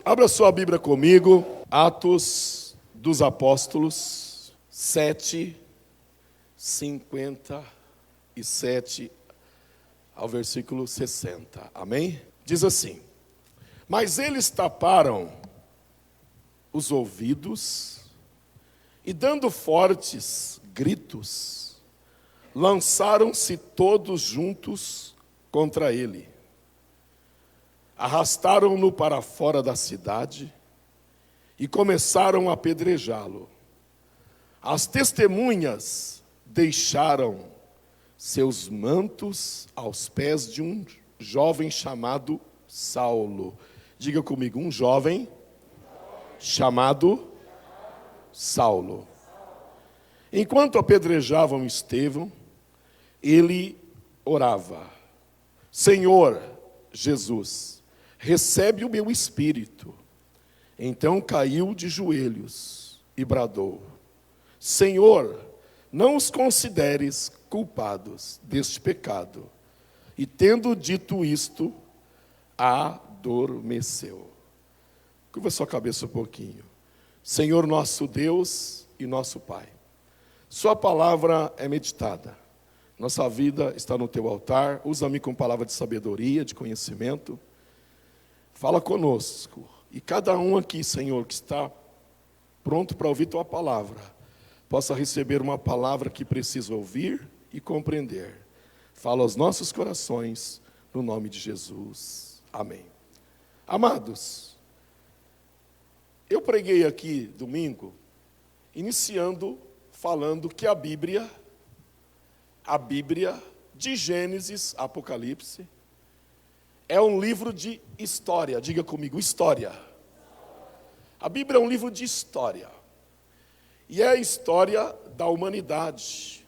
Abra sua Bíblia comigo, Atos dos Apóstolos 7:57 ao versículo 60. Amém? Diz assim: mas eles taparam os ouvidos e, dando fortes gritos, lançaram-se todos juntos contra ele. Arrastaram-no para fora da cidade e começaram a apedrejá-lo. As testemunhas deixaram seus mantos aos pés de um jovem chamado Saulo. Diga comigo, um jovem chamado Saulo. Enquanto apedrejavam Estevão, ele orava: Senhor Jesus, recebe o meu espírito. Então caiu de joelhos e bradou: Senhor, não os consideres culpados deste pecado. E tendo dito isto, adormeceu. Curva sua cabeça um pouquinho. Senhor nosso Deus e nosso Pai, sua palavra é meditada. Nossa vida está no teu altar. Usa-me com palavra de sabedoria, de conhecimento. Fala conosco. E cada um aqui, Senhor, que está pronto para ouvir tua palavra, possa receber uma palavra que precisa ouvir e compreender. Fala aos nossos corações, no nome de Jesus. Amém. Amados, eu preguei aqui domingo, iniciando falando que a Bíblia de Gênesis a Apocalipse, é um livro de história. Diga comigo, história. A Bíblia é um livro de história. E é a história da humanidade,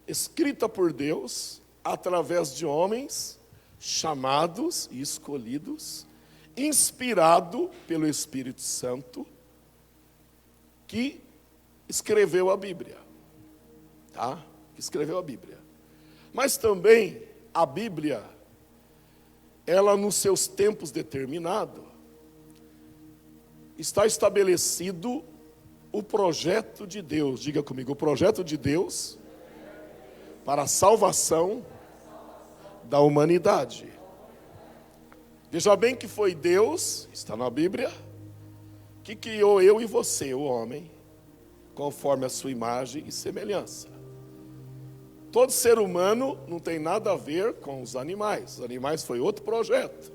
escrita por Deus, através de homens chamados e escolhidos, inspirado pelo Espírito Santo, que escreveu a Bíblia. Tá? Que escreveu a Bíblia. Mas também a Bíblia, ela nos seus tempos determinados, está estabelecido o projeto de Deus. Diga comigo, o projeto de Deus para a salvação da humanidade. Veja bem que foi Deus, está na Bíblia, que criou eu e você, o homem, conforme a sua imagem e semelhança. Todo ser humano não tem nada a ver com os animais. Os animais foi outro projeto.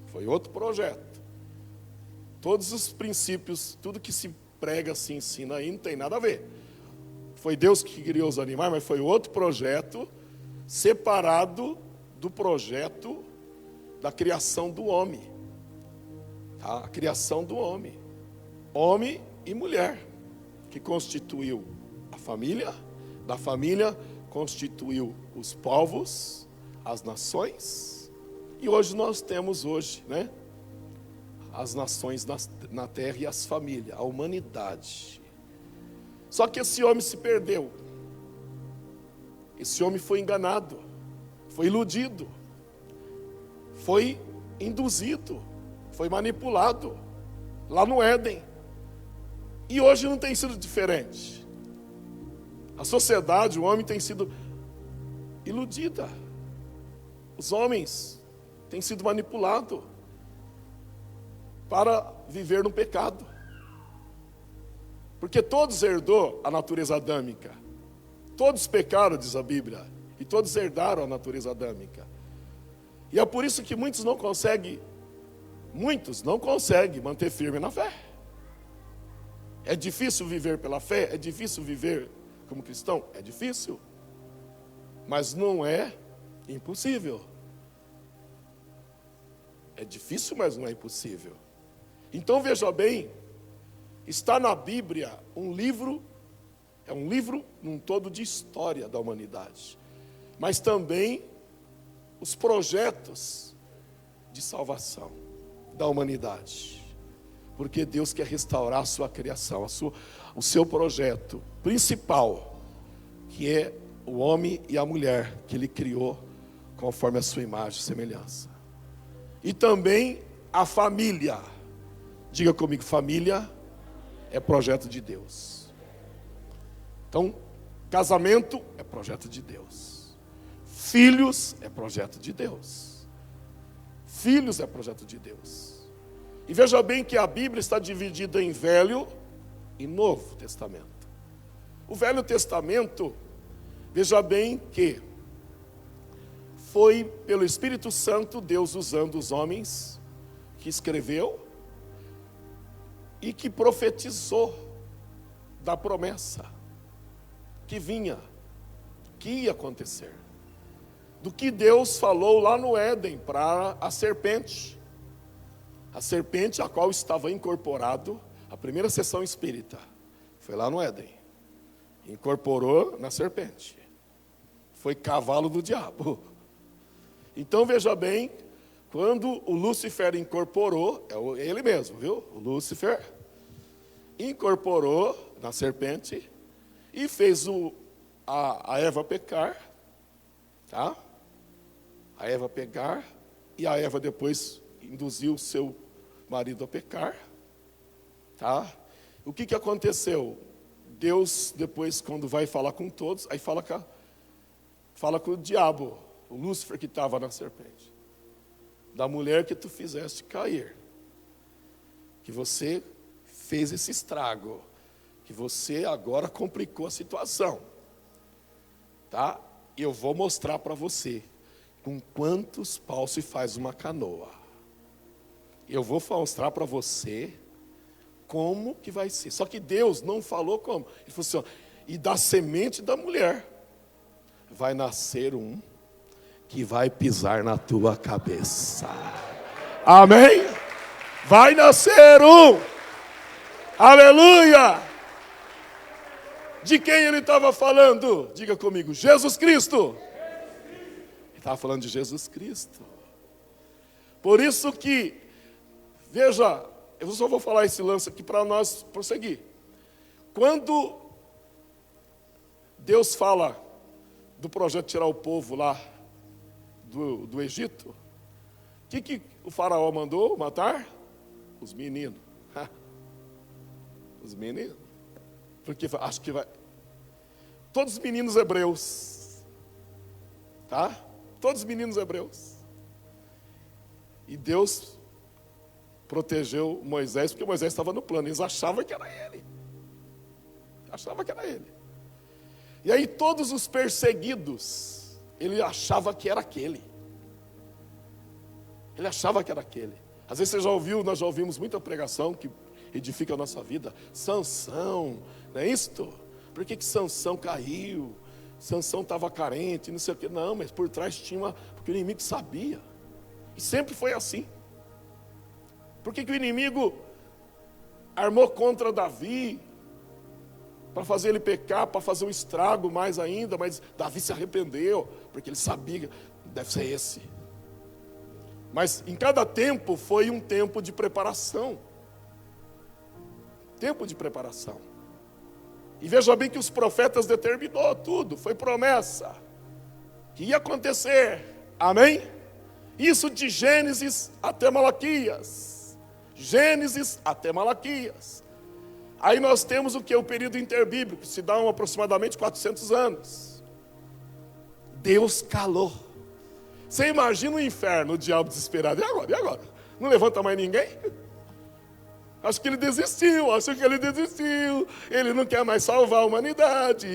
Foi outro projeto. Todos os princípios, tudo que se prega, se ensina aí, não tem nada a ver. Foi Deus que criou os animais, mas foi outro projeto, separado do projeto da criação do homem. Tá? A criação do homem. Homem e mulher, que constituiu a família. Da família constituiu os povos, as nações, e hoje nós temos as nações na terra e as famílias, a humanidade. Só que esse homem se perdeu, esse homem foi enganado, foi iludido, foi induzido, foi manipulado, lá no Éden, e hoje não tem sido diferente. A sociedade, o homem tem sido iludida. Os homens têm sido manipulados para viver no pecado. Porque todos herdou a natureza adâmica. Todos pecaram, diz a Bíblia, e todos herdaram a natureza adâmica. E é por isso que muitos não conseguem manter firme na fé. É difícil viver pela fé, é difícil viver como cristão, é difícil, mas não é impossível. É difícil, mas não é impossível. Então veja bem, está na Bíblia um livro num todo de história da humanidade, mas também os projetos de salvação da humanidade, porque Deus quer restaurar a sua criação, o seu projeto principal, que é o homem e a mulher que Ele criou conforme a sua imagem e semelhança. E também a família. Diga comigo, família é projeto de Deus. Então, casamento é projeto de Deus. Filhos é projeto de Deus. Filhos é projeto de Deus. E veja bem que a Bíblia está dividida em Velho e Novo Testamento. O Velho Testamento, veja bem que foi pelo Espírito Santo Deus usando os homens que escreveu e que profetizou da promessa que vinha, que ia acontecer. Do que Deus falou lá no Éden para a serpente. A serpente a qual estava incorporado, a primeira sessão espírita, foi lá no Éden. Incorporou na serpente. Foi cavalo do diabo. Então veja bem, quando o Lúcifer incorporou, é ele mesmo, viu? O Lúcifer incorporou na serpente e fez a Eva pecar, tá? A Eva pecar, e a Eva depois induziu o seu marido a pecar, tá? O que aconteceu? Deus, depois, quando vai falar com todos, aí fala com o diabo, o Lúcifer que estava na serpente. Da mulher que tu fizeste cair, que você fez esse estrago, que você agora complicou a situação, tá? E eu vou mostrar para você com quantos paus se faz uma canoa. Eu vou mostrar para você como que vai ser. Só que Deus não falou como. Ele falou assim, ó, e da semente da mulher vai nascer um que vai pisar na tua cabeça. Amém? Vai nascer um. Aleluia! De quem ele estava falando? Diga comigo, Jesus Cristo. Ele estava falando de Jesus Cristo. Por isso que, veja, eu só vou falar esse lance aqui para nós prosseguir. Quando Deus fala do projeto de tirar o povo lá do Egito, o que o faraó mandou matar? Os meninos. Os meninos. Porque acho que vai. Todos os meninos hebreus. Tá? Todos os meninos hebreus. E Deus protegeu Moisés, porque Moisés estava no plano. Eles achavam que era ele. Achavam que era ele. E aí todos os perseguidos, ele achava que era aquele. Ele achava que era aquele. Às vezes você já ouviu, nós já ouvimos muita pregação que edifica a nossa vida. Sansão, não é isto? Por que Sansão caiu? Sansão estava carente, não sei o quê. Não, mas por trás tinha porque o inimigo sabia. E sempre foi assim. Por que o inimigo armou contra Davi? Para fazer ele pecar, para fazer um estrago mais ainda. Mas Davi se arrependeu, porque ele sabia que deve ser esse. Mas em cada tempo foi um tempo de preparação. Tempo de preparação. E veja bem que os profetas determinou tudo, foi promessa que ia acontecer. Amém? Isso de Gênesis até Malaquias. Gênesis até Malaquias. Aí nós temos o que? O período interbíblico, se dá aproximadamente 400 anos. Deus calou. Você imagina o inferno, o diabo desesperado. E agora? E agora? Não levanta mais ninguém? Acho que ele desistiu, ele não quer mais salvar a humanidade,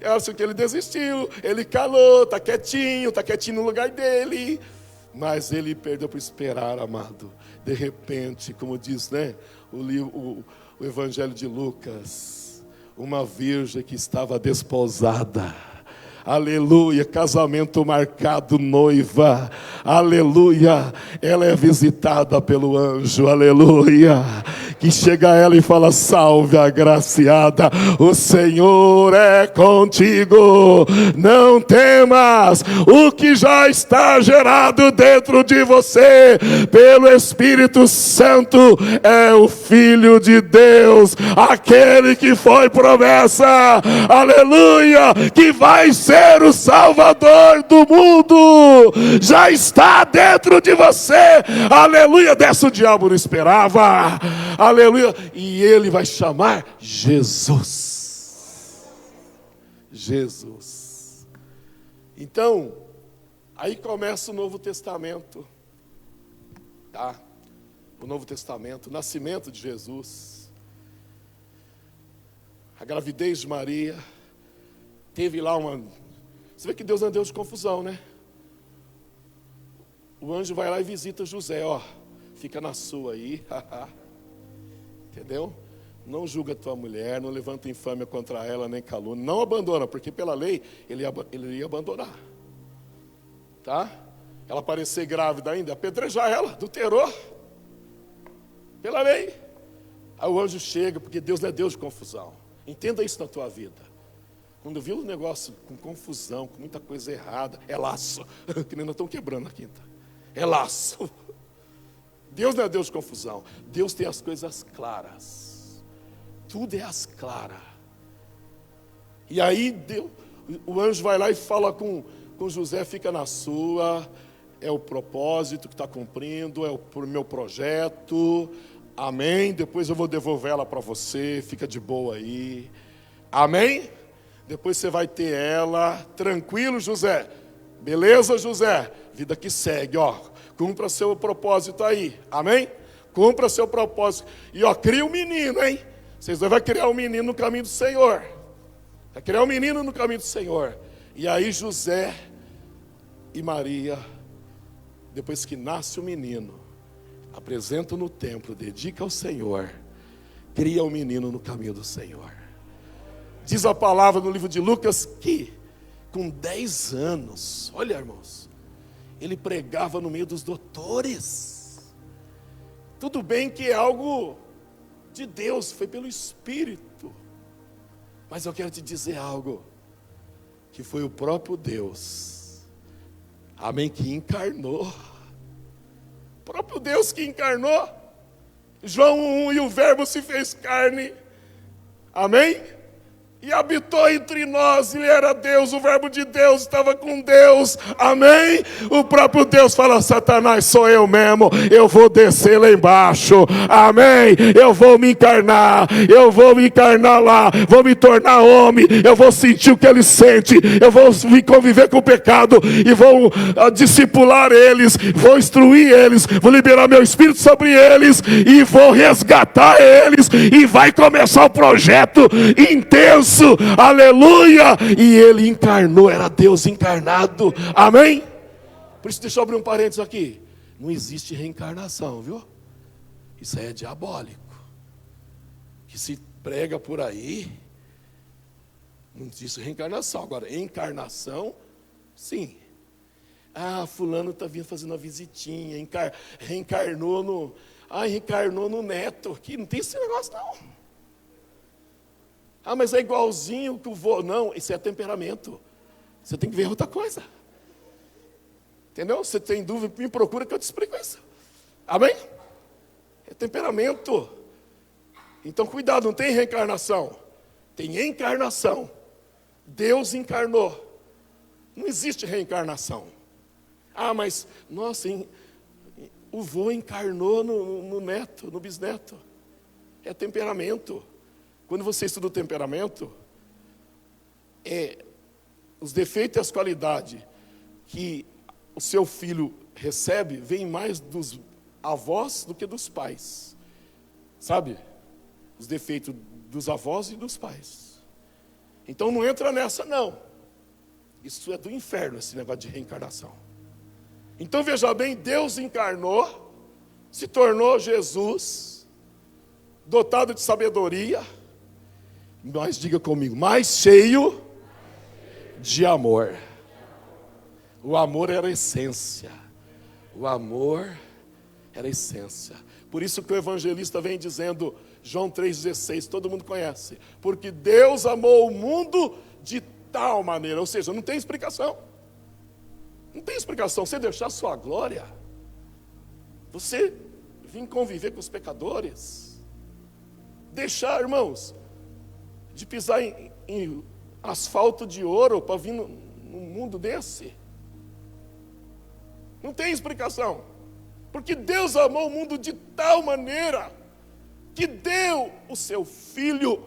acho que ele desistiu, ele calou, está quietinho no lugar dele, mas ele perdeu por esperar, amado. De repente, como diz, né, o Evangelho de Lucas, uma virgem que estava desposada. Aleluia, casamento marcado, noiva, aleluia, ela é visitada pelo anjo, aleluia, que chega a ela e fala: salve, agraciada, o Senhor é contigo, não temas o que já está gerado dentro de você, pelo Espírito Santo, é o Filho de Deus, aquele que foi promessa, aleluia, que vai ser o Salvador do mundo, já está dentro de você, aleluia. Dessa o diabo não esperava, aleluia, e ele vai chamar Jesus. Jesus. Então, aí começa o Novo Testamento, tá? O Novo Testamento, o nascimento de Jesus, a gravidez de Maria, teve lá uma... Você vê que Deus não é Deus de confusão, né? O anjo vai lá e visita José, ó, fica na sua aí, entendeu? Não julga tua mulher, não levanta infâmia contra ela, nem calúnia, não abandona, porque pela lei ele ia abandonar, tá? Ela parecer grávida ainda, apedrejar ela, adulterou, pela lei. Aí o anjo chega, porque Deus não é Deus de confusão. Entenda isso na tua vida. Quando viu o negócio com confusão, com muita coisa errada, é laço, que nem nós estamos quebrando na quinta, é laço. Deus não é Deus de confusão, Deus tem as coisas claras, tudo é as claras. E aí o anjo vai lá e fala com José: fica na sua, é o propósito que está cumprindo, é o meu projeto, amém, depois eu vou devolver ela para você, fica de boa aí, amém, depois você vai ter ela, tranquilo, José, beleza, José, vida que segue, ó, cumpra seu propósito aí, amém, cumpra seu propósito, e ó, cria um menino, hein, vocês vão criar um menino no caminho do Senhor, vai criar um menino no caminho do Senhor. E aí José e Maria, depois que nasce o menino, apresenta no templo, dedica ao Senhor, cria o menino no caminho do Senhor. Diz a palavra no livro de Lucas que com 10 anos, olha, irmãos, ele pregava no meio dos doutores. Tudo bem que é algo de Deus, foi pelo Espírito, mas eu quero te dizer algo, que foi o próprio Deus, amém, que encarnou, o próprio Deus que encarnou. João 1, e o verbo se fez carne, amém, e habitou entre nós, ele era Deus, o verbo de Deus estava com Deus, amém, o próprio Deus fala: Satanás, sou eu mesmo, eu vou descer lá embaixo, amém, eu vou me encarnar lá, vou me tornar homem, eu vou sentir o que ele sente, eu vou me conviver com o pecado, e vou discipular eles, vou instruir eles, vou liberar meu espírito sobre eles, e vou resgatar eles, e vai começar o projeto intenso, aleluia, e ele encarnou, era Deus encarnado, amém? Por isso deixa eu abrir um parênteses aqui, não existe reencarnação, viu? Isso aí é diabólico, que se prega por aí, não existe reencarnação. Agora, encarnação, sim. Ah, fulano está vindo fazendo uma visitinha, reencarnou no neto, que não tem esse negócio não. Ah, mas é igualzinho que o vô. Não, isso é temperamento. Você tem que ver outra coisa. Entendeu? Você tem dúvida, me procura que eu te explico isso. Amém? É temperamento. Então cuidado, não tem reencarnação. Tem encarnação. Deus encarnou. Não existe reencarnação. Ah, mas, nossa, o vô encarnou no neto, no bisneto. É temperamento. Quando você estuda o temperamento, os defeitos e as qualidades que o seu filho recebe, vem mais dos avós do que dos pais. Sabe? Os defeitos dos avós e dos pais. Então não entra nessa não. Isso é do inferno, esse negócio de reencarnação. Então veja bem, Deus encarnou, se tornou Jesus, dotado de sabedoria, mas diga comigo, mais cheio de amor. O amor era a essência. O amor Era a essência. Por isso que o evangelista vem dizendo, João 3,16, todo mundo conhece. Porque Deus amou o mundo de tal maneira. Ou seja, não tem explicação. Não tem explicação. Você deixar sua glória, você vir conviver com os pecadores, deixar, irmãos, de pisar em asfalto de ouro para vir num mundo desse. Não tem explicação. Porque Deus amou o mundo de tal maneira que deu o seu Filho,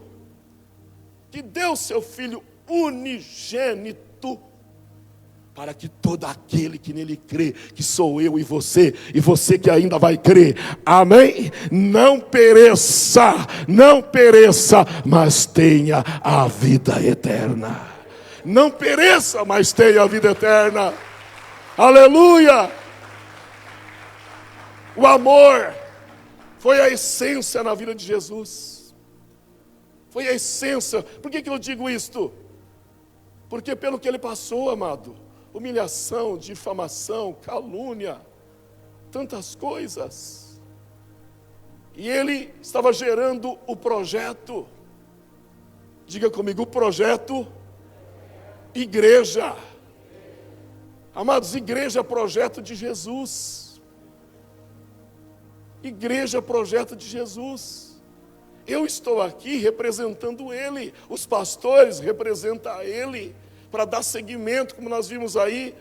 unigênito, para que todo aquele que nele crê, que sou eu e você que ainda vai crer, amém? Não pereça, mas tenha a vida eterna. Não pereça, mas tenha a vida eterna. Aleluia! O amor foi a essência na vida de Jesus. Foi a essência. Por que eu digo isto? Porque pelo que ele passou, amado, humilhação, difamação, calúnia, tantas coisas. E ele estava gerando o projeto. Diga comigo, o projeto igreja. Amados, igreja é projeto de Jesus. Igreja é projeto de Jesus. Eu estou aqui representando Ele. Os pastores representam Ele. Para dar seguimento, como nós vimos aí.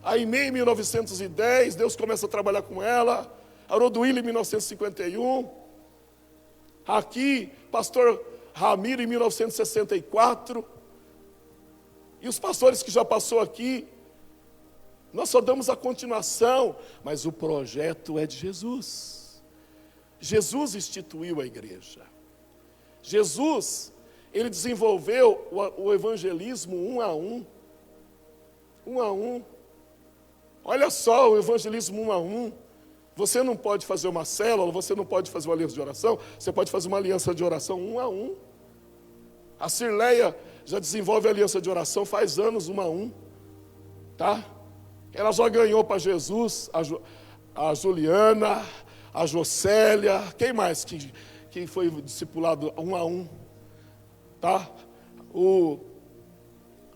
A IMEI em 1910, Deus começa a trabalhar com ela. A Roduíla em 1951. Aqui, pastor Ramiro em 1964. E os pastores que já passou aqui, nós só damos a continuação, mas o projeto é de Jesus. Jesus instituiu a igreja. Jesus, ele desenvolveu o evangelismo um a um. Olha só o evangelismo um a um. Você não pode fazer uma célula, você não pode fazer uma aliança de oração, você pode fazer uma aliança de oração um a um. A Cirleia já desenvolve a aliança de oração faz anos, um a um. Tá? Ela já ganhou para Jesus, a Juliana, a Jocélia, quem mais que foi discipulado um a um? Tá? O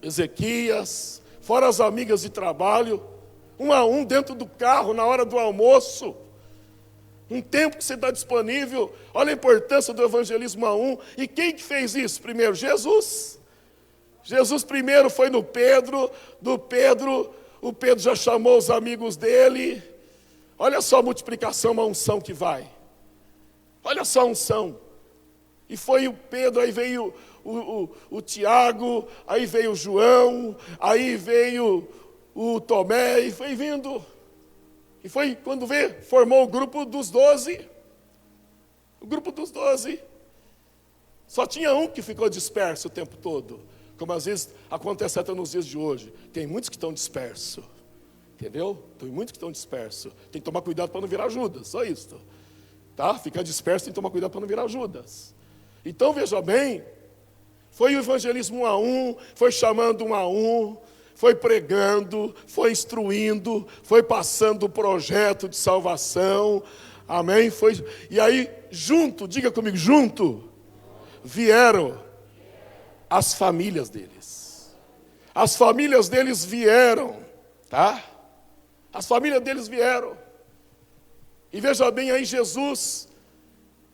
Ezequias, fora as amigas de trabalho, um a um dentro do carro, na hora do almoço. Um tempo que você está disponível. Olha a importância do evangelismo a um. E quem que fez isso primeiro? Jesus. Jesus primeiro foi no Pedro, o Pedro já chamou os amigos dele. Olha só a multiplicação, a unção que vai. Olha só a unção. E foi o Pedro, aí veio o Tiago, aí veio o João, aí veio o Tomé, e foi vindo. E foi, quando vê, formou o grupo dos 12. O grupo dos 12. Só tinha um que ficou disperso o tempo todo. Como às vezes acontece até nos dias de hoje. Tem muitos que estão dispersos. Entendeu? Tem muitos que estão dispersos. Tem que tomar cuidado para não virar Judas, só isso. Tá? Ficar disperso tem que tomar cuidado para não virar Judas. Então veja bem, foi o evangelismo um a um, foi chamando um a um, foi pregando, foi instruindo, foi passando o projeto de salvação. Amém? E aí, junto, diga comigo, junto, vieram as famílias deles. As famílias deles vieram, tá? As famílias deles vieram. E veja bem aí, Jesus,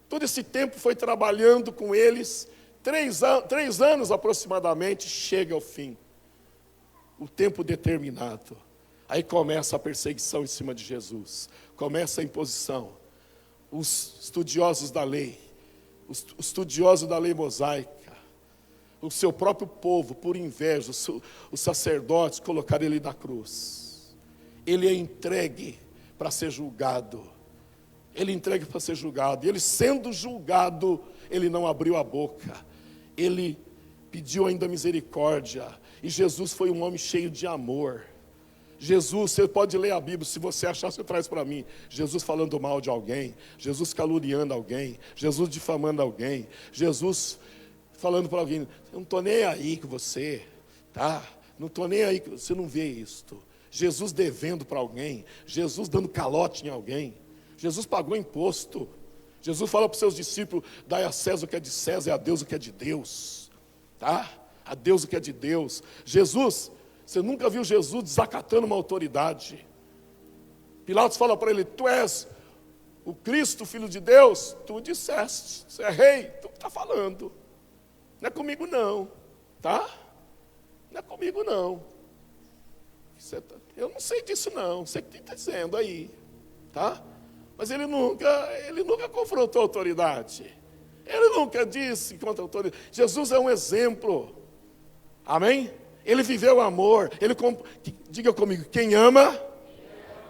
todo esse tempo foi trabalhando com eles, 3 anos aproximadamente, chega ao fim. O tempo determinado. Aí começa a perseguição em cima de Jesus. Começa a imposição. Os estudiosos da lei, os estudiosos da lei mosaica, o seu próprio povo, por inveja, os sacerdotes colocaram ele na cruz. Ele é entregue para ser julgado. Ele é entregue para ser julgado. E ele sendo julgado, ele não abriu a boca. Ele pediu ainda misericórdia. E Jesus foi um homem cheio de amor. Jesus, você pode ler a Bíblia, se você achar, você traz para mim. Jesus falando mal de alguém, Jesus caluniando alguém, Jesus difamando alguém, Jesus falando para alguém, eu não estou nem aí com você, tá? Não estou nem aí, você não vê isto. Jesus devendo para alguém, Jesus dando calote em alguém, Jesus pagou imposto. Jesus fala para os seus discípulos: dai a César o que é de César e a Deus o que é de Deus. Tá? A Deus o que é de Deus. Jesus, você nunca viu Jesus desacatando uma autoridade. Pilatos fala para ele: tu és o Cristo, Filho de Deus? Tu disseste, você é rei, tu está falando. Não é comigo não, tá? Não é comigo não. Eu não sei disso não, você que está dizendo aí, tá? Mas ele nunca confrontou a autoridade. Ele nunca disse contra a autoridade. Jesus é um exemplo. Amém? Ele viveu o amor. Diga comigo, quem ama,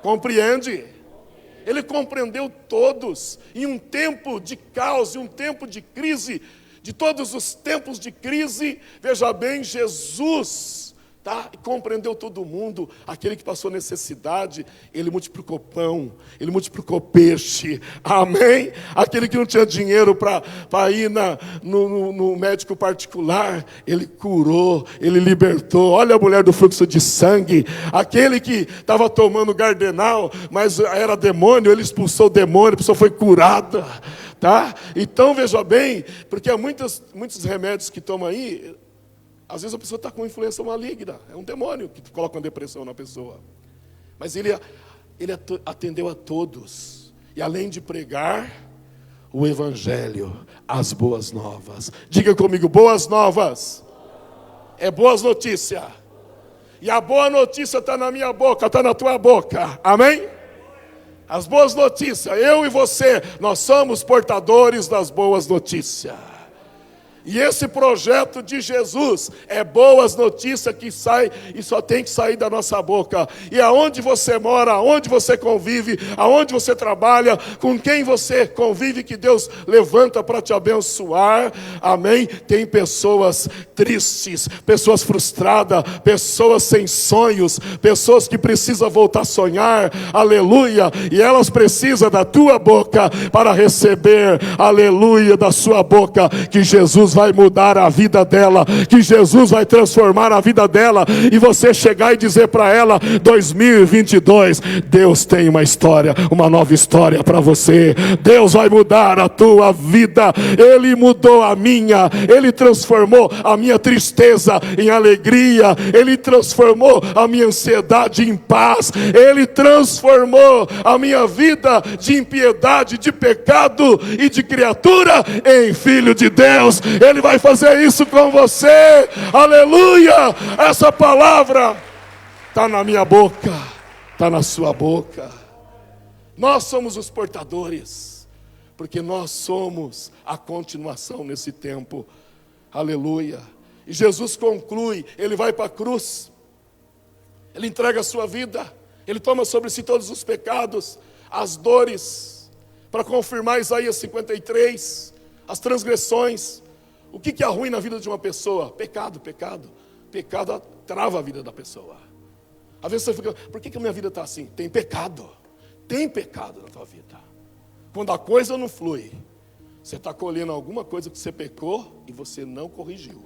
compreende. Ele compreendeu todos. Em um tempo de caos, em um tempo de crise, de todos os tempos de crise, veja bem, Jesus, tá? E compreendeu todo mundo. Aquele que passou necessidade, ele multiplicou pão, ele multiplicou peixe, amém? Aquele que não tinha dinheiro para ir no médico particular, ele curou, ele libertou. Olha a mulher do fluxo de sangue, aquele que estava tomando Gardenal, mas era demônio, ele expulsou o demônio, a pessoa foi curada, tá? Então veja bem, porque há muitos remédios que tomam aí. Às vezes a pessoa está com influência maligna, é um demônio que coloca uma depressão na pessoa. Mas ele atendeu a todos. E além de pregar o evangelho, as boas novas. Diga comigo, boas novas. É boas notícias. E a boa notícia está na minha boca, está na tua boca. Amém? As boas notícias, eu e você, nós somos portadores das boas notícias. E esse projeto de Jesus é boas notícias que sai e só tem que sair da nossa boca. E aonde você mora, aonde você convive, aonde você trabalha, com quem você convive, que Deus levanta para te abençoar, amém? Tem pessoas tristes, pessoas frustradas, pessoas sem sonhos, pessoas que precisam voltar a sonhar, aleluia, e elas precisam da tua boca para receber, aleluia, da sua boca, que Jesus vai mudar a vida dela, que Jesus vai transformar a vida dela, e você chegar e dizer para ela, 2022, Deus tem uma história, uma nova história para você. Deus vai mudar a tua vida. Ele mudou a minha, Ele transformou a minha tristeza em alegria, Ele transformou a minha ansiedade em paz, Ele transformou a minha vida de impiedade, de pecado e de criatura em filho de Deus. Ele vai fazer isso com você, aleluia. Essa palavra está na minha boca, está na sua boca. Nós somos os portadores, porque nós somos a continuação nesse tempo, aleluia. E Jesus conclui, ele vai para a cruz, ele entrega a sua vida, ele toma sobre si todos os pecados, as dores, para confirmar Isaías 53, as transgressões. O que arruina a vida de uma pessoa? Pecado. Pecado trava a vida da pessoa. Às vezes você fica, por que a minha vida está assim? Tem pecado na tua vida. Quando a coisa não flui, você está colhendo alguma coisa que você pecou e você não corrigiu.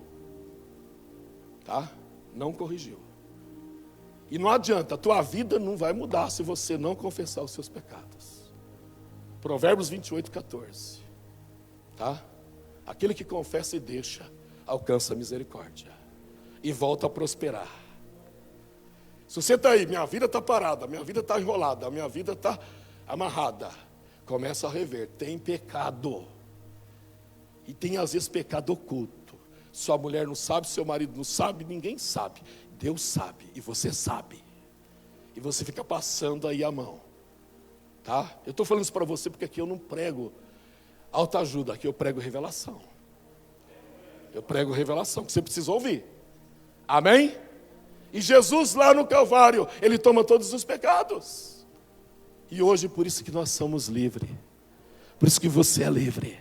Tá? Não corrigiu. E não adianta, a tua vida não vai mudar se você não confessar os seus pecados. Provérbios 28, 14. Tá? Aquele que confessa e deixa, alcança a misericórdia e volta a prosperar. Se você está aí, minha vida está parada, minha vida está enrolada, minha vida está amarrada, começa a rever, tem pecado. E tem às vezes pecado oculto. Sua mulher não sabe, seu marido não sabe, ninguém sabe. Deus sabe e você sabe. E você fica passando aí a mão. Tá? Eu estou falando isso para você porque aqui eu não prego autoajuda, aqui eu prego revelação. Eu prego revelação, que você precisa ouvir. Amém? E Jesus lá no Calvário, Ele toma todos os pecados. E hoje, por isso que nós somos livres. Por isso que você é livre.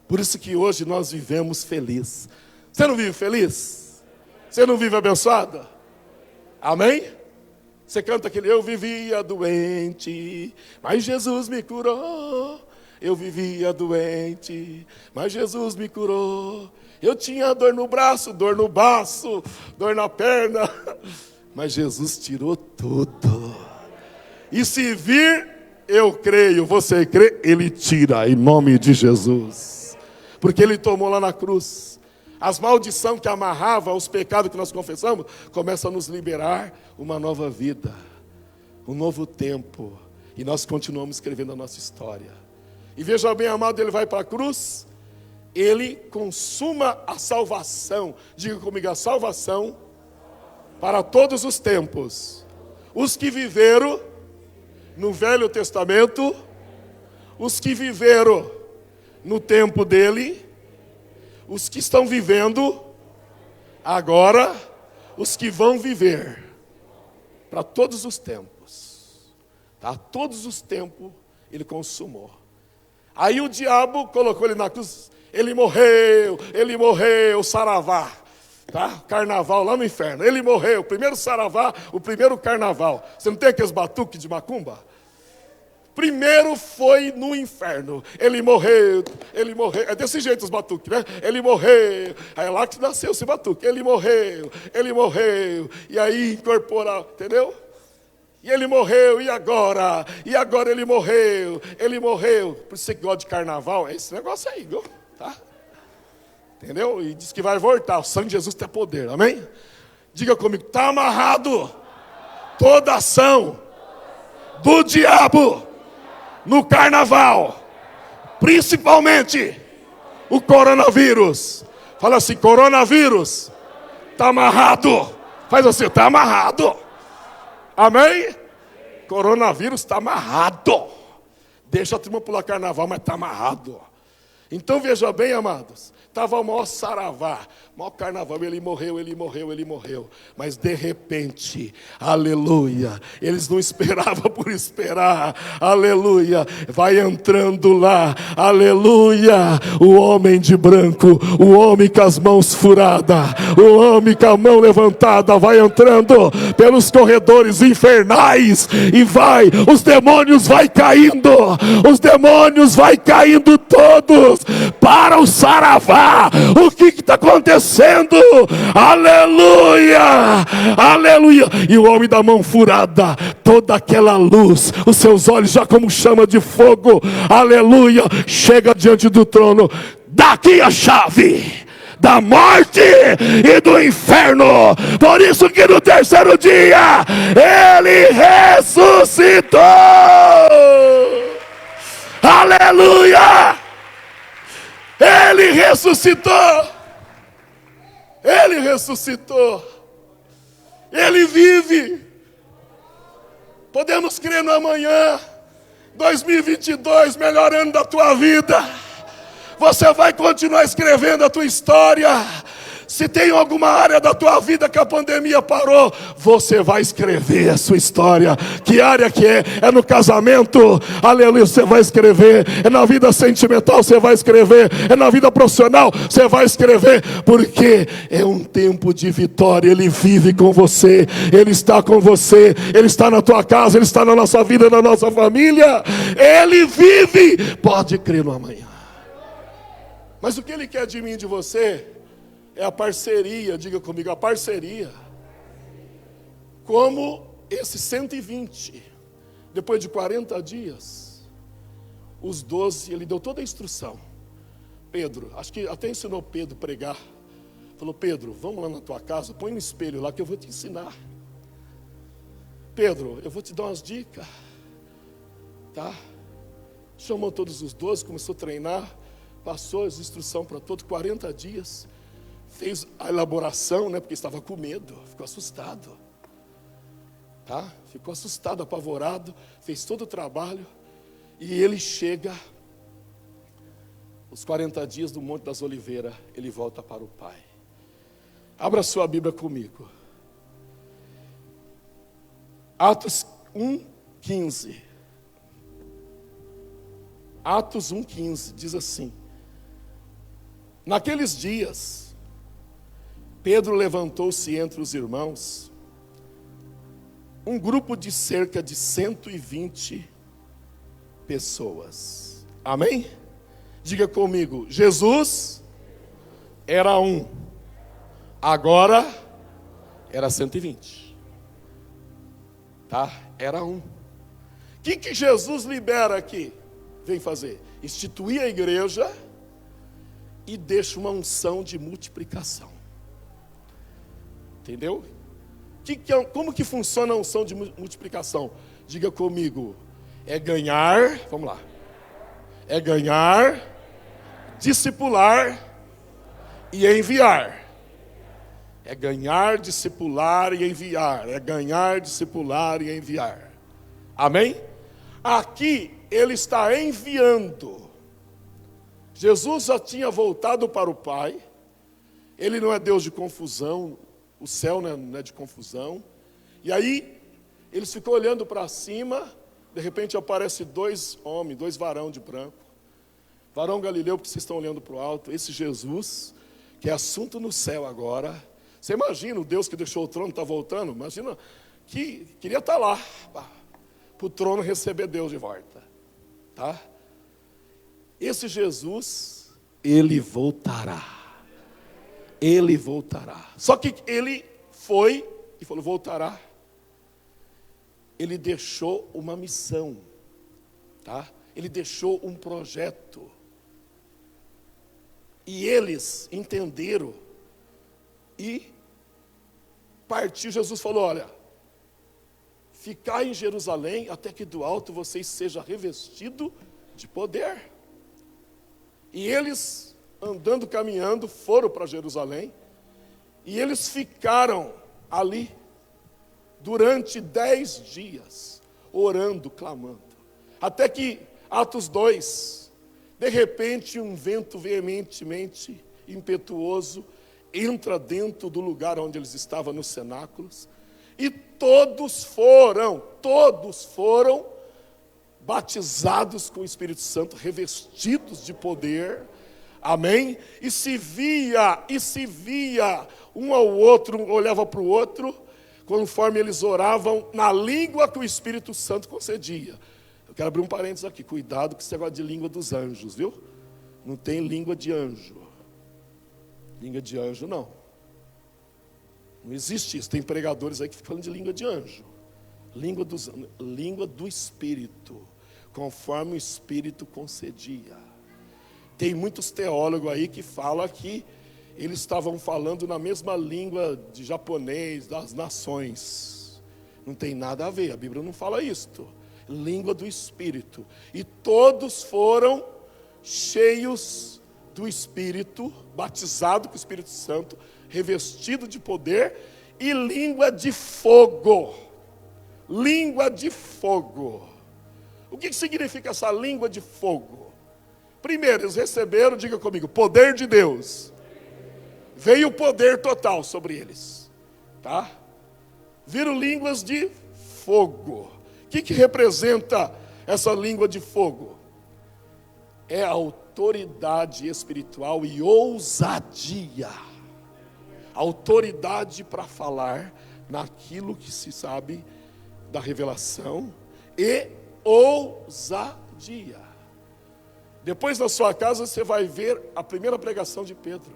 Por isso que hoje nós vivemos feliz. Você não vive feliz? Você não vive abençoado? Amém? Você canta aquele, eu vivia doente, mas Jesus me curou. Eu vivia doente, mas Jesus me curou. Eu tinha dor no braço, dor no baço, dor na perna, mas Jesus tirou tudo. E se vir, Eu creio, você crê, Ele tira em nome de Jesus. Porque Ele tomou lá na cruz. As maldições que amarravam os pecados que nós confessamos, começam a nos liberar uma nova vida, um novo tempo. E nós continuamos escrevendo a nossa história. E veja bem, amado, Ele vai para a cruz, Ele consuma a salvação. Diga comigo, a salvação para todos os tempos. Os que viveram no Velho Testamento, os que viveram no tempo dele, os que estão vivendo agora, os que vão viver para todos os tempos. Tá? Todos os tempos Ele consumou. Aí o diabo colocou Ele na cruz, Ele morreu, saravá. Tá? Carnaval lá no inferno. Ele morreu, o primeiro saravá, o primeiro carnaval. Você não tem aqueles batuques de macumba? Primeiro foi no inferno. Ele morreu. É desse jeito os batuques, né? Ele morreu. Aí é lá que nasceu esse batuque. Ele morreu. E aí incorporar, entendeu? E ele morreu, e agora? E agora ele morreu. Por isso você que gosta de carnaval, é esse negócio aí, viu? Tá? Entendeu? E diz que vai voltar. O sangue de Jesus tem poder, amém? Diga comigo, está amarrado toda ação do diabo no carnaval, principalmente o coronavírus. Fala assim, coronavírus, está amarrado. Faz assim, está amarrado. Amém? Coronavírus está amarrado. Deixa a turma pular carnaval, mas está amarrado. Então veja bem, amados. Estava o maior saravá, o maior carnaval, ele morreu. Mas de repente, aleluia, eles não esperavam por esperar, aleluia, vai entrando lá, aleluia, o homem de branco, o homem com as mãos furadas, o homem com a mão levantada, vai entrando pelos corredores infernais, e os demônios vai caindo todos para o saravá. O que está acontecendo? Aleluia, aleluia. E o homem da mão furada, toda aquela luz, os seus olhos já como chama de fogo, aleluia, chega diante do trono. Daqui a chave da morte e do inferno. Por isso que no terceiro dia Ele ressuscitou. Aleluia. Ele ressuscitou. Ele vive. Podemos crer no amanhã. 2022, melhor ano da tua vida. Você vai continuar escrevendo a tua história. Se tem alguma área da tua vida que a pandemia parou, você vai escrever a sua história. Que área que é? É no casamento, aleluia, você vai escrever. É na vida sentimental, você vai escrever. É na vida profissional, você vai escrever. Porque é um tempo de vitória. Ele vive com você, Ele está com você, Ele está na tua casa, Ele está na nossa vida, na nossa família. Ele vive. Pode crer no amanhã. Mas o que Ele quer de mim e de você é a parceria. Diga comigo, a parceria. Como esse 120, depois de 40 dias, os 12, Ele deu toda a instrução. Pedro, acho que até ensinou Pedro a pregar. Falou, Pedro, vamos lá na tua casa, põe um espelho lá que eu vou te ensinar. Pedro, eu vou te dar umas dicas. Tá? Chamou todos os 12, começou a treinar. Passou as instruções para todos, 40 dias. Fez a elaboração, né? Porque estava com medo, ficou assustado. Tá? Ficou assustado, apavorado. Fez todo o trabalho. E ele chega, os 40 dias do Monte das Oliveiras, ele volta para o Pai. Abra sua Bíblia comigo. Atos 1:15. Atos 1:15 diz assim: naqueles dias, Pedro levantou-se entre os irmãos, um grupo de cerca de 120 pessoas. Amém? Diga comigo, Jesus era um, agora era 120. Tá? Era um. O que Jesus libera aqui? Vem fazer? Instituir a igreja e deixa uma unção de multiplicação. Entendeu? Como que funciona a unção de multiplicação? Diga comigo. É ganhar, vamos lá. É ganhar, discipular e enviar. É ganhar, discipular e enviar. É ganhar, discipular e enviar. Amém? Aqui ele está enviando. Jesus já tinha voltado para o Pai. Ele não é Deus de confusão. O céu não é de confusão. E aí, eles ficam olhando para cima. De repente aparece dois homens, dois varão de branco. Varão Galileu, porque vocês estão olhando para o alto. Esse Jesus, que é assunto no céu agora. Você imagina o Deus que deixou o trono, está voltando? Imagina que queria estar lá, para o trono receber Deus de volta. Tá? Esse Jesus, ele voltará. Ele voltará. Só que ele foi e falou, voltará. Ele deixou uma missão. Tá? Ele deixou um projeto. E eles entenderam. E partiu, Jesus falou, olha, ficai em Jerusalém até que do alto vocês sejam revestidos de poder. E eles, andando, caminhando, foram para Jerusalém. E eles ficaram ali durante 10 dias, orando, clamando. Até que, Atos 2, de repente um vento veementemente impetuoso entra dentro do lugar onde eles estavam, nos cenáculos. E todos foram batizados com o Espírito Santo, revestidos de poder, amém? E se via um ao outro, um olhava para o outro, conforme eles oravam na língua que o Espírito Santo concedia. Eu quero abrir um parênteses aqui, cuidado com esse negócio de língua dos anjos, viu? Não tem língua de anjo. Língua de anjo não. Não existe isso, tem pregadores aí que ficam falando de língua de anjo. Língua do Espírito, conforme o Espírito concedia. Tem muitos teólogos aí que falam que eles estavam falando na mesma língua de japonês, das nações. Não tem nada a ver, a Bíblia não fala isto. Língua do Espírito. E todos foram cheios do Espírito, batizados com o Espírito Santo, revestido de poder e língua de fogo. Língua de fogo. O que significa essa língua de fogo? Primeiro, eles receberam, diga comigo, poder de Deus. Veio o poder total sobre eles. Tá? Viram línguas de fogo. O que representa essa língua de fogo? É autoridade espiritual e ousadia. Autoridade para falar naquilo que se sabe da revelação e ousadia. Depois na sua casa você vai ver a primeira pregação de Pedro.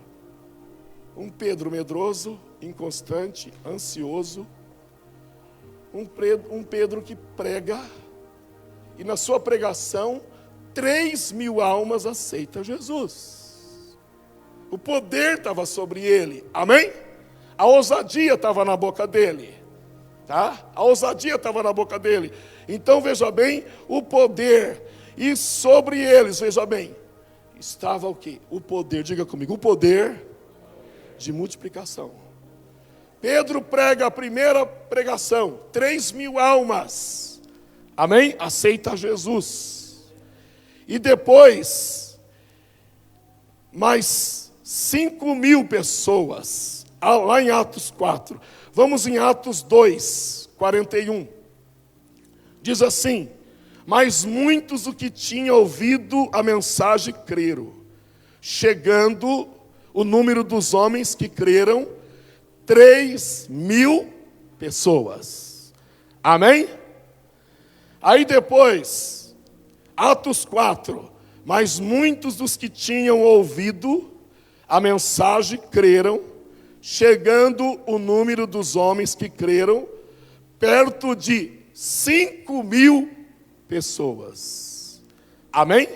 Um Pedro medroso, inconstante, ansioso. Um Pedro que prega e na sua pregação 3.000 almas aceitam Jesus. O poder estava sobre ele, amém? A ousadia estava na boca dele, tá? A ousadia estava na boca dele. Então veja bem, o poder, e sobre eles, veja bem, estava o quê? O poder, diga comigo, o poder de multiplicação. Pedro prega a primeira pregação, 3.000 almas, amém? Aceita Jesus. E depois, mais 5.000 pessoas, lá em Atos 4. Vamos em Atos 2, 41. Diz assim, mas muitos o que tinham ouvido a mensagem creram, chegando o número dos homens que creram, 3.000 pessoas. Amém? Aí depois, Atos 4, mas muitos dos que tinham ouvido a mensagem creram, chegando o número dos homens que creram, perto de 5.000 pessoas. Amém?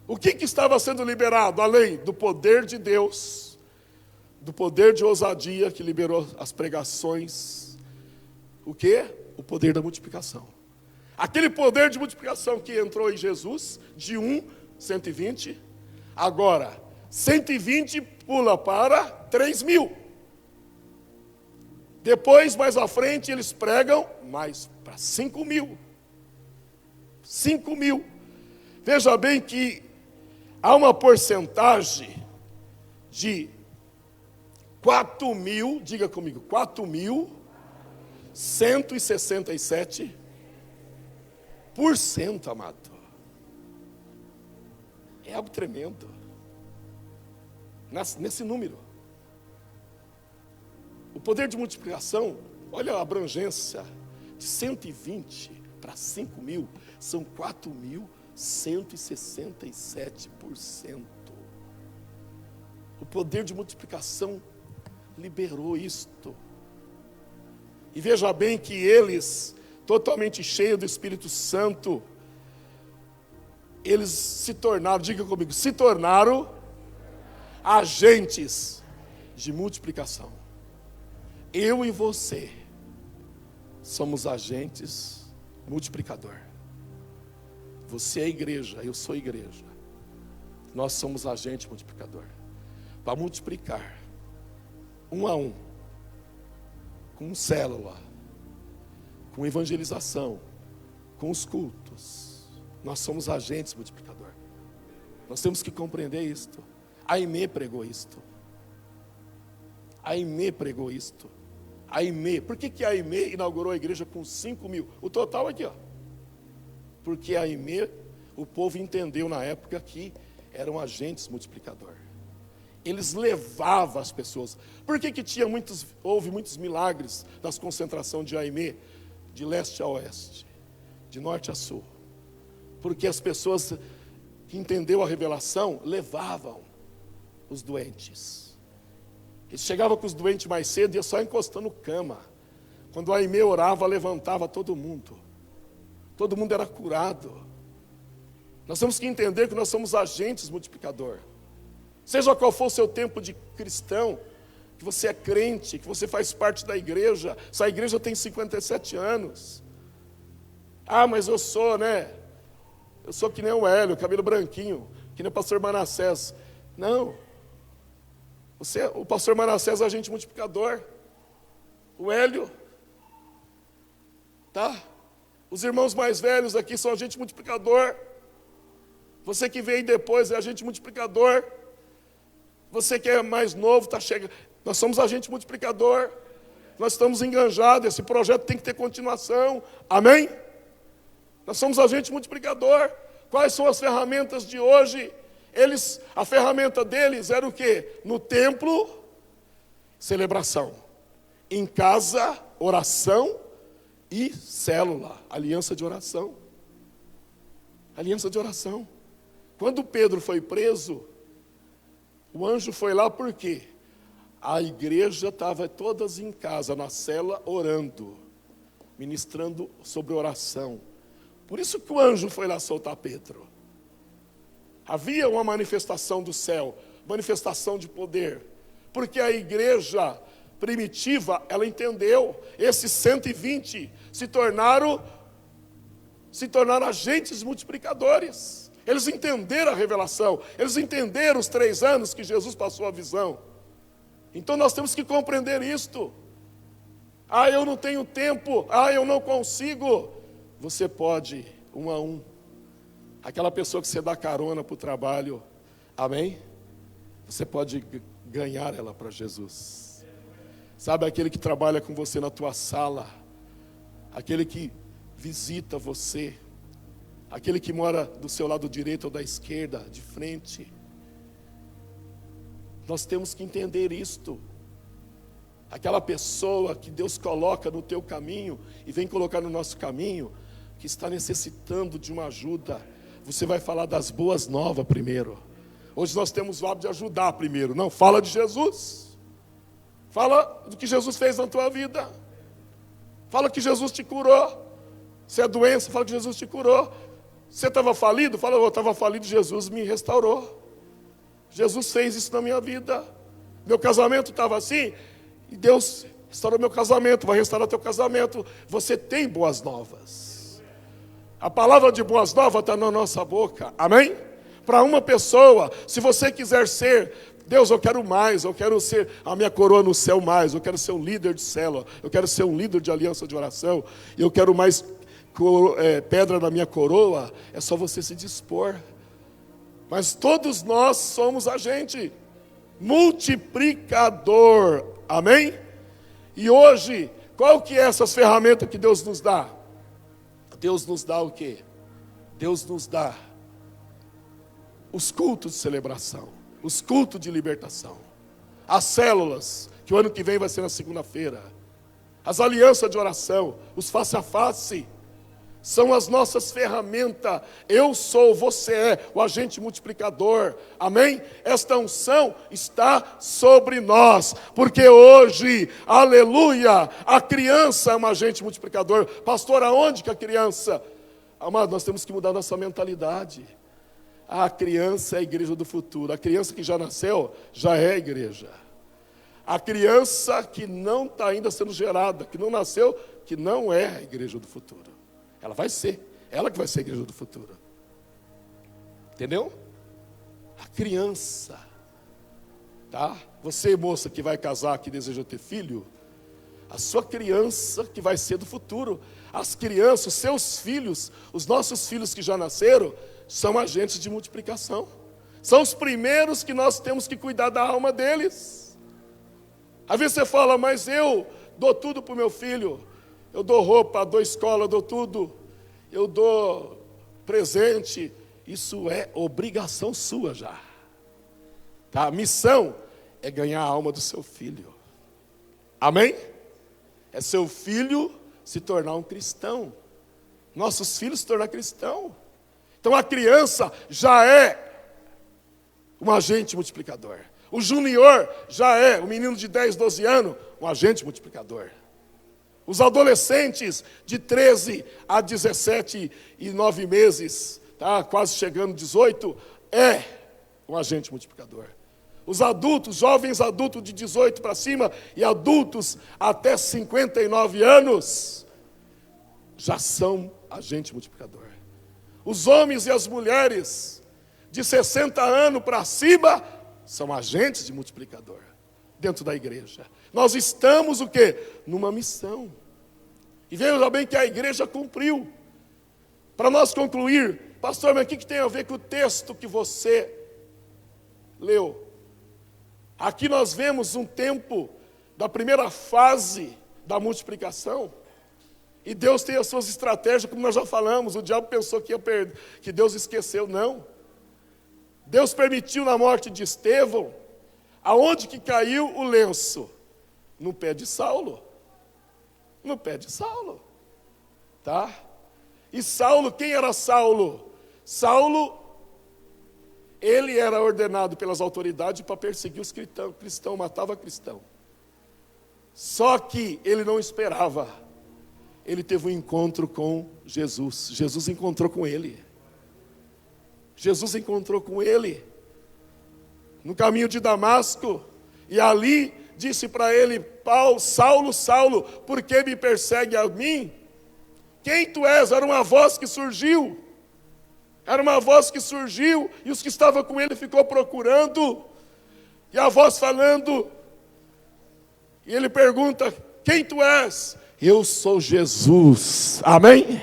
O que estava sendo liberado? Além do poder de Deus, do poder de ousadia que liberou as pregações. O quê? O poder da multiplicação. Aquele poder de multiplicação que entrou em Jesus, de 120, agora 120 pula para 3.000. Depois, mais à frente, eles pregam mais para 5.000. 5.000. Veja bem que há uma porcentagem de 4.000, diga comigo, 4.167%, amado. É algo tremendo. Nesse número. O poder de multiplicação, olha a abrangência, de 120 para 5.000, são 4.167%. O poder de multiplicação liberou isto. E veja bem que eles, totalmente cheios do Espírito Santo, eles se tornaram, diga comigo, se tornaram agentes de multiplicação. Eu e você somos agentes multiplicador. Você é igreja, eu sou igreja. Nós somos agente multiplicador. Para multiplicar, 1 a 1, com célula, com evangelização, com os cultos. Nós somos agentes multiplicador. Nós temos que compreender isto. A Aimee pregou isto. A Aimee pregou isto. A Aimee, por que a Aimee inaugurou a igreja com 5.000? O total aqui, ó. Porque a Aimee, o povo entendeu na época que eram agentes multiplicador. Eles levavam as pessoas. Por que houve muitos milagres nas concentrações de Aimee, de leste a oeste, de norte a sul? Porque as pessoas que entenderam a revelação levavam os doentes. Ele chegava com os doentes mais cedo e ia só encostando cama. Quando a Aimee orava, levantava todo mundo. Todo mundo era curado. Nós temos que entender que nós somos agentes multiplicador. Seja qual for o seu tempo de cristão, que você é crente, que você faz parte da igreja. Essa igreja tem 57 anos. Ah, mas eu sou, né? Eu sou que nem o Hélio, cabelo branquinho, que nem o pastor Manassés. Não. O pastor Manassés é agente multiplicador. O Hélio, tá? Os irmãos mais velhos aqui são agente multiplicador. Você que veio depois é agente multiplicador. Você que é mais novo, está chegando. Nós somos agente multiplicador. Nós estamos enganjados. Esse projeto tem que ter continuação. Amém? Nós somos agente multiplicador. Quais são as ferramentas de hoje? A ferramenta deles era o quê? No templo, celebração. Em casa, oração e célula, aliança de oração. Aliança de oração. Quando Pedro foi preso, o anjo foi lá por quê? A igreja estava todas em casa, na cela, orando, ministrando sobre oração. Por isso que o anjo foi lá soltar Pedro. Havia uma manifestação do céu, manifestação de poder, porque a igreja primitiva, ela entendeu, esses 120 se tornaram agentes multiplicadores. Eles entenderam a revelação, eles entenderam os 3 anos que Jesus passou a visão. Então nós temos que compreender isto. Ah, eu não tenho tempo, eu não consigo. Você pode, 1 a 1. Aquela pessoa que você dá carona para o trabalho, amém? Você pode ganhar ela para Jesus. Sabe, aquele que trabalha com você na tua sala, aquele que visita você, aquele que mora do seu lado direito ou da esquerda, de frente. Nós temos que entender isto. Aquela pessoa que Deus coloca no teu caminho e vem colocar no nosso caminho, que está necessitando de uma ajuda, você vai falar das boas novas primeiro. Hoje nós temos o hábito de ajudar primeiro. Não, fala de Jesus. Fala do que Jesus fez na tua vida. Fala que Jesus te curou. Se é doença, fala que Jesus te curou. Você estava falido? Fala, eu estava falido, Jesus me restaurou. Jesus fez isso na minha vida. Meu casamento estava assim, e Deus restaurou meu casamento, vai restaurar teu casamento. Você tem boas novas. A palavra de boas novas está na nossa boca, amém? Para uma pessoa, se você quiser ser, Deus, eu quero mais, eu quero ser a minha coroa no céu mais, eu quero ser um líder de célula, eu quero ser um líder de aliança de oração, eu quero mais pedra na minha coroa, é só você se dispor. Mas todos nós somos agente multiplicador, amém? E hoje, qual que é essas ferramentas que Deus nos dá? Deus nos dá o quê? Deus nos dá os cultos de celebração, os cultos de libertação, as células, que o ano que vem vai ser na segunda-feira, as alianças de oração, os face a face, são as nossas ferramentas. Eu sou, você é o agente multiplicador, amém? Esta unção está sobre nós, porque hoje, aleluia, a criança é um agente multiplicador. Pastor, aonde que a criança? Amado, nós temos que mudar nossa mentalidade. A criança é a igreja do futuro. A criança que já nasceu, já é a igreja. A criança que não está ainda sendo gerada, que não nasceu, que não é a igreja do futuro. Ela vai ser, ela que vai ser a igreja do futuro. Entendeu? A criança, tá? Você, moça, que vai casar, que deseja ter filho, a sua criança que vai ser do futuro. As crianças, os seus filhos, os nossos filhos que já nasceram, são agentes de multiplicação. São os primeiros que nós temos que cuidar da alma deles. Às vezes você fala, mas eu dou tudo para o meu filho. Eu dou roupa, dou escola, dou tudo. Eu dou presente. Isso é obrigação sua já. Tá? A missão é ganhar a alma do seu filho. Amém? É seu filho se tornar um cristão. Nossos filhos se tornar cristão. Então a criança já é um agente multiplicador. O junior já é, o menino de 10, 12 anos, um agente multiplicador. Os adolescentes de 13 a 17 e 9 meses, tá? Quase chegando 18, é um agente multiplicador. Os adultos, jovens adultos de 18 para cima e adultos até 59 anos, já são agente multiplicador. Os homens e as mulheres de 60 anos para cima são agentes de multiplicador dentro da igreja. Nós estamos o quê? Numa missão. E veja bem que a igreja cumpriu. Para nós concluir, pastor, mas o que tem a ver com o texto que você leu? Aqui nós vemos um tempo da primeira fase da multiplicação. E Deus tem as suas estratégias, como nós já falamos. O diabo pensou que ia perder, que Deus esqueceu. Não. Deus permitiu na morte de Estevão. Aonde que caiu o lenço? No pé de Saulo. No pé de Saulo. Tá? E Saulo, quem era Saulo? Saulo, ele era ordenado pelas autoridades para perseguir os cristãos, matava cristão. Só que ele não esperava. Ele teve um encontro com Jesus. Jesus encontrou com ele. Jesus encontrou com ele no caminho de Damasco. E ali disse para ele, Saulo, Saulo, por que me persegue a mim? Quem tu és? Era uma voz que surgiu. Era uma voz que surgiu e os que estavam com ele ficou procurando. E a voz falando. E ele pergunta, quem tu és? Eu sou Jesus. Amém?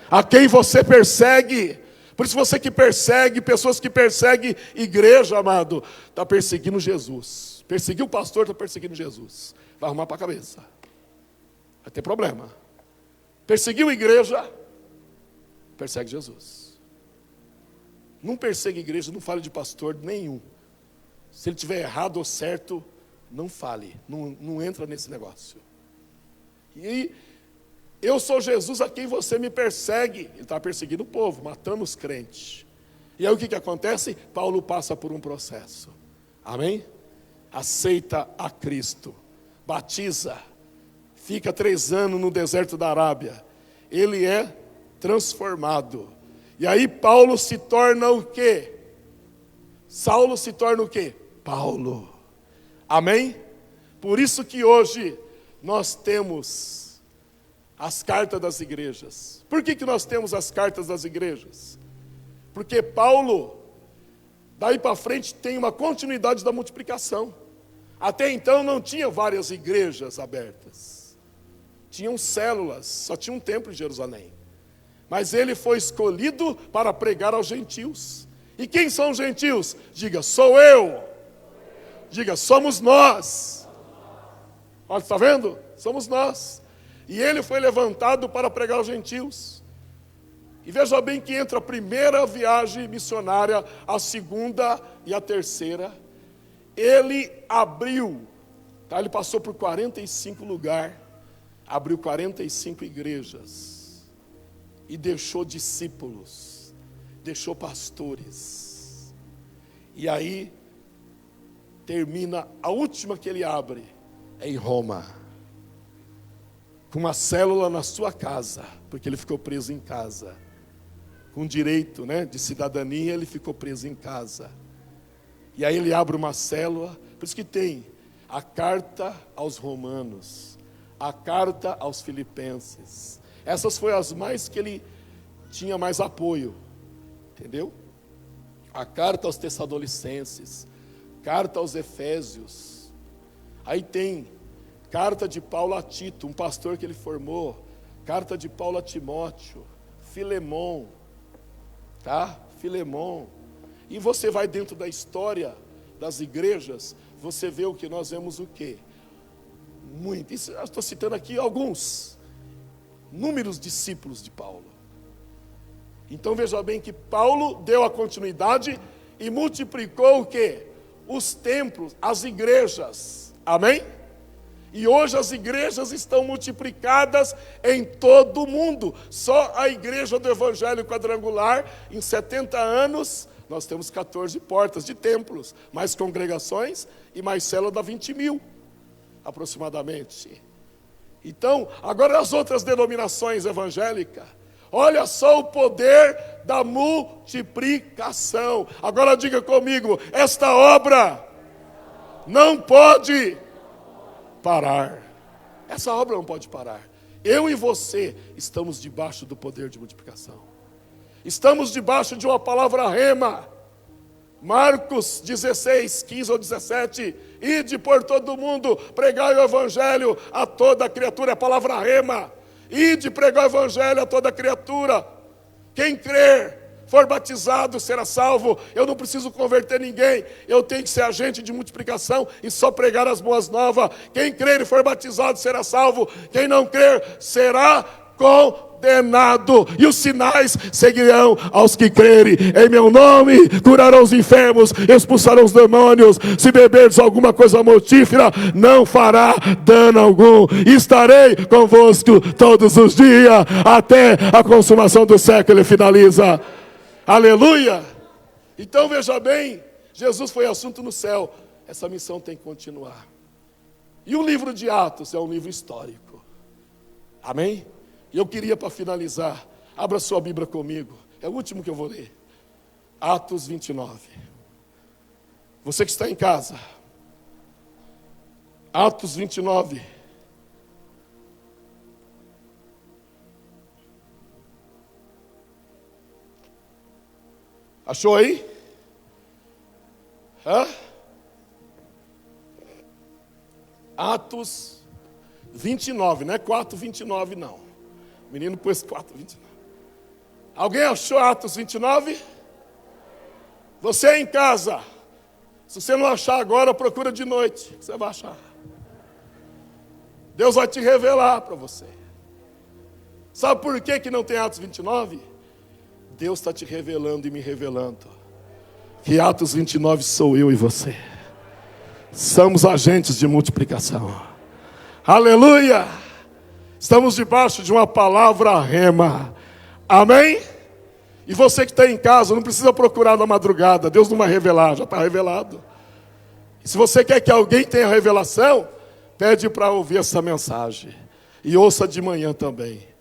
A quem você persegue. Por isso você que persegue, pessoas que perseguem igreja, amado, está perseguindo Jesus. Perseguiu o pastor, está perseguindo Jesus. Vai arrumar para a cabeça. Vai ter problema. Perseguiu a igreja, persegue Jesus. Não persegue a igreja, não fale de pastor nenhum. Se ele estiver errado ou certo, não fale. Não entra nesse negócio. E eu sou Jesus a quem você me persegue. Ele está perseguindo o povo, matando os crentes. E aí o que acontece? Paulo passa por um processo. Amém? Aceita a Cristo. Batiza. Fica 3 anos no deserto da Arábia. ele é transformado. E aí Paulo se torna o quê? Saulo se torna o quê? Paulo. Amém? Por isso que hoje nós temos as cartas das igrejas. Por que nós temos as cartas das igrejas? Porque Paulo, daí para frente, tem uma continuidade da multiplicação. Até então não tinha várias igrejas abertas. Tinham células, só tinha um templo em Jerusalém. Mas ele foi escolhido para pregar aos gentios. E quem são os gentios? Diga, sou eu. Diga, somos nós. Olha, está vendo? Somos nós. E ele foi levantado para pregar aos gentios. E veja bem que entre a primeira viagem missionária, a segunda e a terceira, ele abriu, tá? Ele passou por 45 lugares, abriu 45 igrejas, e deixou discípulos, deixou pastores. E aí, termina, a última que ele abre, é em Roma, com uma célula na sua casa, porque ele ficou preso em casa. Com direito, de cidadania, ele ficou preso em casa. E aí ele abre uma célula, por isso que tem a carta aos romanos, a carta aos filipenses. Essas foram as mais que ele tinha mais apoio, entendeu? A carta aos tessalonicenses, carta aos efésios. Aí tem carta de Paulo a Tito, um pastor que ele formou, carta de Paulo a Timóteo, Filemon, tá? Filemon. E você vai dentro da história das igrejas, você vê o que nós vemos o quê? Muito. Isso, eu estou citando aqui alguns, inúmeros discípulos de Paulo. Então veja bem que Paulo deu a continuidade e multiplicou o quê? Os templos, as igrejas. Amém? E hoje as igrejas estão multiplicadas em todo o mundo. Só a igreja do Evangelho Quadrangular, em 70 anos, nós temos 14 portas de templos, mais congregações e mais célula dá 20 mil, aproximadamente. Então, agora as outras denominações evangélicas, olha só o poder da multiplicação. Agora diga comigo, esta obra não pode parar. Essa obra não pode parar. Eu e você estamos debaixo do poder de multiplicação. Estamos debaixo de uma palavra rema. Marcos 16, 15 ou 17. Ide por todo o mundo, pregai o evangelho a toda criatura. É a palavra rema. Ide pregar o evangelho a toda criatura. Quem crer, for batizado, será salvo. Eu não preciso converter ninguém. Eu tenho que ser agente de multiplicação e só pregar as boas novas. Quem crer e for batizado, será salvo. Quem não crer, será condenado. E os sinais seguirão aos que crerem. Em meu nome curarão os enfermos, expulsarão os demônios. Se beberdes alguma coisa mortífera, não fará dano algum. Estarei convosco todos os dias, até a consumação do século. Ele finaliza. Aleluia! Então veja bem, Jesus foi assunto no céu. Essa missão tem que continuar. E o livro de Atos é um livro histórico. Amém? E eu queria, para finalizar, abra sua Bíblia comigo. É o último que eu vou ler. Atos 29. Você que está em casa. Atos 29. Achou aí? Atos 29, não é 4:29 não. O menino pôs 4:29. Alguém achou Atos 29? Você em casa. Se você não achar agora, procura de noite. Você vai achar. Deus vai te revelar para você. Sabe por que não tem Atos 29? Deus está te revelando e me revelando que Atos 29 sou eu e você. Somos agentes de multiplicação. Aleluia! Estamos debaixo de uma palavra rema. Amém? E você que está em casa, não precisa procurar na madrugada. Deus não vai revelar, já está revelado. E se você quer que alguém tenha revelação, pede para ouvir essa mensagem. E ouça de manhã também.